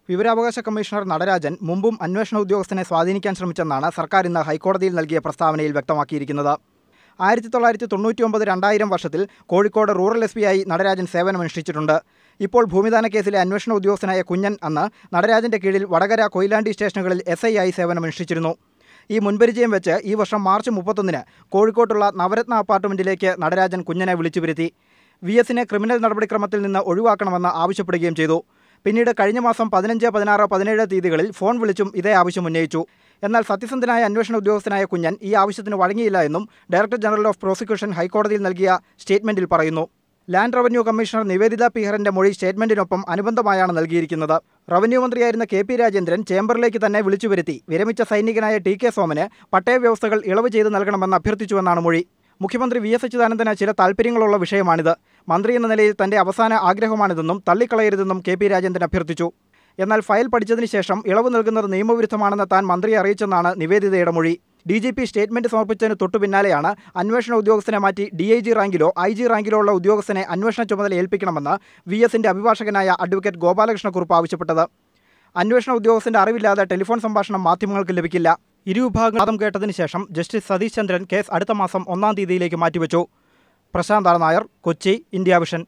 വിവരാവകാശ കമ്മീഷണർ നടരാജൻ മുമ്പും അന്വേഷണ ഉദ്യോഗസ്ഥനെ സ്വാധീനിക്കാൻ ശ്രമിച്ചെന്നാണ് സർക്കാർ ഇന്ന് ഹൈക്കോടതിയിൽ നൽകിയ പ്രസ്താവനയിൽ വ്യക്തമാക്കിയിരിക്കുന്നത്. 1999-2000 വർഷത്തിൽ കോഴിക്കോട് റൂറൽ എസ് പിയായി നടരാജൻ സേവനമനുഷ്ഠിച്ചിട്ടുണ്ട്. ഇപ്പോൾ ഭൂമിദാന കേസിലെ അന്വേഷണ ഉദ്യോഗസ്ഥനായ കുഞ്ഞൻ അന്ന് നടരാജന്റെ കീഴിൽ വടകര, കൊയിലാണ്ടി സ്റ്റേഷനുകളിൽ SI ആയി സേവനമനുഷ്ഠിച്ചിരുന്നു. ഈ മുൻപരിചയം വെച്ച് ഈ വർഷം മാർച്ച് 31-ന് കോഴിക്കോട്ടുള്ള നവരത്ന അപ്പാർട്ട്മെന്റിലേക്ക് നടരാജൻ കുഞ്ഞനെ വിളിച്ചു വരുത്തി. VS-നെ ക്രിമിനൽ നടപടിക്രമത്തിൽ നിന്ന് ഒഴിവാക്കണമെന്ന് ആവശ്യപ്പെടുകയും ചെയ്തു. പിന്നീട് കഴിഞ്ഞ മാസം 15, 16, 17 തീയതികളിൽ ഫോൺ വിളിച്ചും ഇതേ ആവശ്യം ഉന്നയിച്ചു. എന്നാൽ സത്യസന്ധനായ അന്വേഷണ ഉദ്യോഗസ്ഥനായ കുഞ്ഞൻ ഈ ആവശ്യത്തിന് വഴങ്ങിയില്ല എന്നും ഡയറക്ടർ ജനറൽ ഓഫ് പ്രോസിക്യൂഷൻ ഹൈക്കോടതിയിൽ നൽകിയ സ്റ്റേറ്റ്മെന്റിൽ പറയുന്നു. ലാൻഡ് റവന്യൂ കമ്മീഷണർ നിവേദിത പി-ഹറിന്റെ മൊഴി സ്റ്റേറ്റ്മെന്റിനൊപ്പം അനുബന്ധമായാണ് നൽകിയിരിക്കുന്നത്. റവന്യൂ മന്ത്രിയായിരുന്ന KP രാജേന്ദ്രൻ ചേംബറിലേക്ക് തന്നെ വിളിച്ചു വരുത്തി വിരമിച്ച സൈനികനായ TK സോമന് പട്ടയ വ്യവസ്ഥകൾ ഇളവ് ചെയ്ത് നൽകണമെന്ന് അഭ്യർത്ഥിച്ചുവെന്നാണ് മൊഴി. മുഖ്യമന്ത്രി VS അച്യുതാനന്ദന് ചില താൽപ്പര്യങ്ങളുള്ള വിഷയമാണിത്. മന്ത്രി എന്ന നിലയിൽ തന്റെ അവസാന ആഗ്രഹമാണിതെന്നും തള്ളിക്കളയരുതെന്നും KP രാജേന്ദ്രൻ അഭ്യർത്ഥിച്ചു. എന്നാൽ ഫയൽ പഠിച്ചതിന് ശേഷം ഇളവ് നൽകുന്നത് നിയമവിരുദ്ധമാണെന്ന് താൻ മന്ത്രിയെ അറിയിച്ചെന്നാണ് നിവേദിതയുടെ മൊഴി. DGP സ്റ്റേറ്റ്മെന്റ് സമർപ്പിച്ചതിന് തൊട്ടു പിന്നാലെയാണ് അന്വേഷണ ഉദ്യോഗസ്ഥനെ മാറ്റി DIG റാങ്കിലോ IG റാങ്കിലോ ഉള്ള ഉദ്യോഗസ്ഥനെ അന്വേഷണ ചുമതല ഏൽപ്പിക്കണമെന്ന് VS-ന്റെ അഭിഭാഷകനായ അഡ്വക്കേറ്റ് ഗോപാലകൃഷ്ണക്കുറുപ്പ് ആവശ്യപ്പെട്ടത്. അന്വേഷണ ഉദ്യോഗസ്ഥന്റെ അറിവില്ലാതെ ടെലിഫോൺ സംഭാഷണം മാധ്യമങ്ങൾക്ക് ലഭിക്കില്ല. ഇരുവിഭാഗം കേട്ടതിന് ശേഷം ജസ്റ്റിസ് സതീഷ് ചന്ദ്രൻ കേസ് അടുത്ത മാസം 1-ാം തീയതിയിലേക്ക് മാറ്റിവെച്ചു. Prashanth Nair, Kochi, India vision.